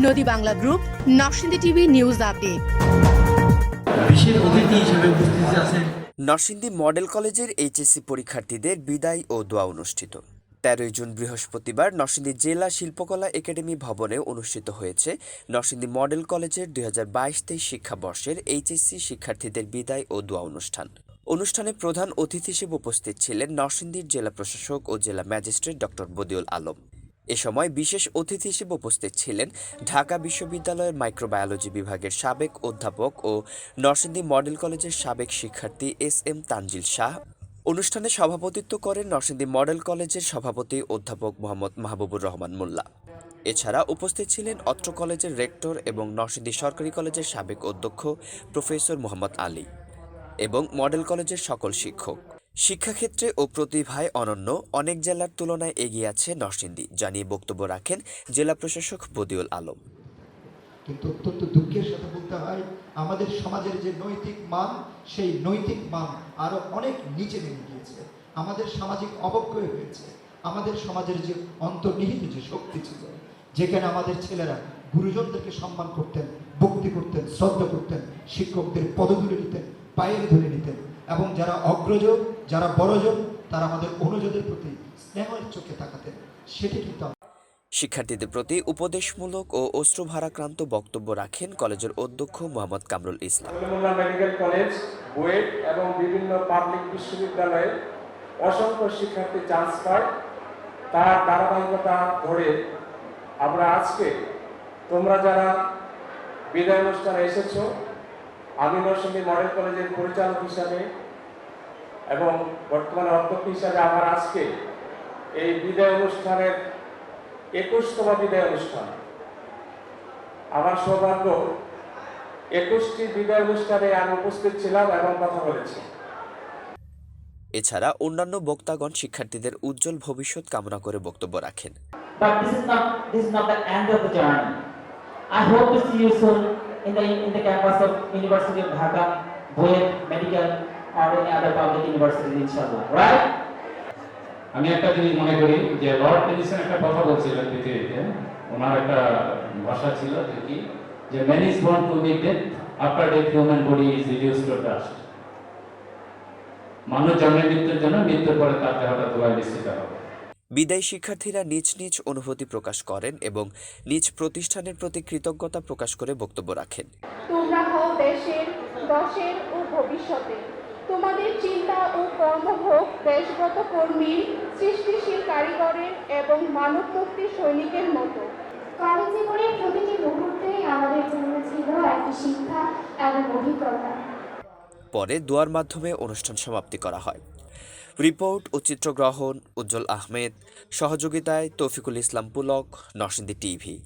নদী Bangla group, Narsingdi TV news update. বিশেষ অতিথি হিসেবে উপস্থিত আছেন নরসিংদী মডেল কলেজের এইচএসসি পরীক্ষার্থীদের বিদায় ও দোয়া অনুষ্ঠিত। ১৩ জুন বৃহস্পতিবার নরসিংদী জেলা শিল্পকলা একাডেমি ভবনে অনুষ্ঠিত হয়েছে নরসিংদী মডেল কলেজের ২০২২-২৩ শিক্ষাবর্ষের এইচএসসি শিক্ষার্থীদের বিদায় ও দোয়া অনুষ্ঠান। অনুষ্ঠানে প্রধান অতিথি হিসেবে উপস্থিত ছিলেন নরসিংদীর জেলা প্রশাসক ও জেলা ম্যাজিস্ট্রেট ডক্টর বদিউল আলম। এ সময় বিশেষ অতিথি হিসেবে উপস্থিত ছিলেন ঢাকা বিশ্ববিদ্যালয়ের মাইক্রোবায়োলজি বিভাগের সাবেক অধ্যাপক ও নরসিংদী মডেল কলেজের সাবেক শিক্ষার্থী এস.এম. তানজিল শাহ। অনুষ্ঠানে সভাপতিত্ব করেন নরসিংদী মডেল কলেজের সভাপতি অধ্যাপক মোহাম্মদ মাহবুবুর রহমান মোল্লা। এছাড়া উপস্থিত ছিলেন অত্র কলেজের রেক্টর এবং নরসিংদী সরকারি কলেজের সাবেক অধ্যক্ষ প্রফেসর মোহাম্মদ আলী এবং মডেল কলেজের সকল শিক্ষক। শিক্ষাক্ষেত্রে ও প্রতিভায় অনন্য, অনেক জেলার তুলনায় এগিয়ে আছে নরসিংদী জানিয়ে বক্তব্য রাখেন জেলা প্রশাসক বদিউল আলম। কিন্তু অত্যন্ত দুঃখের সাথে বলতে হয়, আমাদের সমাজের যে নৈতিক মান, সেই নৈতিক মান আরো অনেক নিচে নেমে গিয়েছে। আমাদের সামাজিক অবক্ষয় হয়েছে। আমাদের সমাজের যে অন্তর্নিহিত যে শক্তি ছিল, যেখানে আমাদের ছেলেরা গুরুজনদেরকে সম্মান করতেন, ভক্তি করতেন, শ্রদ্ধা করতেন, শিক্ষকদের পদধূলি নিতেন, পায়ের ধরে নিতেন, এবং যারা অগ্রজ, যারা বড়জন, তারা আমাদের অনুজদের প্রতি স্নেহের চোখে তাকাতেন, সেটি কিন্তু শিক্ষার্থীদের প্রতি উপদেশমূলক ও অশ্রুভারাক্রান্ত বক্তব্য রাখেন কলেজের অধ্যক্ষ মোহাম্মদ কামরুল ইসলাম। মেডিকেল কলেজ, বুয়েট এবং বিভিন্ন পাবলিক বিশ্ববিদ্যালয়ে অসংখ্য শিক্ষার্থী চান্স পায়। তার ধারাবাহিকতা ধরে আমরা আজকে, তোমরা যারা বিদায় অনুষ্ঠানে এসেছো, আমি নরসিংদী মডেল কলেজের পরিচালক হিসাবে এবং বর্তমানে অধ্যক্ষ হিসাবে আমার আজকে এই বিদায় অনুষ্ঠানের ২১তম বিদায় অনুষ্ঠান। আমার সৌভাগ্য, ২১টি বিদায় অনুষ্ঠানে আমি উপস্থিত ছিলাম এবং কথা বলেছি। এছাড়া অন্যান্য বক্তাগণ শিক্ষার্থীদের উজ্জ্বল ভবিষ্যৎ কামনা করে বক্তব্য রাখেন। But this is not the end of the journey. I hope to see you soon in the campus of University of Dhaka, Buet Medical or any other public university, inshallah. Right? আমি একটা জিনিস মনে করি যে Lord Tennyson একটা কথা বলছিলেন পৃথিবীতে, ওনার একটা ভাষা ছিল যে man is born to be death, after death human body is reduced to dust. মানুষ জন্মের মৃত্যুর জন্য, মৃত্যুর পরে তার দেহটা ধোঁয়ায় মিশ্রিত হবে। বিদায়ী শিক্ষার্থীরা নিজ নিজ অনুভূতি প্রকাশ করেন এবং নিজ প্রতিষ্ঠানের প্রতি কৃতজ্ঞতা প্রকাশ করে বক্তব্য রাখেন। তোমরা হও দেশের, দশের ও ভবিষ্যতে। তোমাদের চিন্তা ও কর্ম হোক দেশগত কর্মীর, সৃষ্টিশীল কারিগরের এবং মানব মুক্তির সৈনিকের মতো। কলেজ জীবনের প্রতিটি মুহূর্তেই আমাদের জন্য ছিল একটি শিক্ষা এবং অভিজ্ঞতা। পরে দোয়ার মাধ্যমে অনুষ্ঠান সমাপ্তি করা হয়। রিপোর্ট ও চিত্রগ্রহণ উজ্জ্বল আহমেদ, সহযোগিতায় তৌফিকুল ইসলাম পুলক, নরসিংদী টিভি।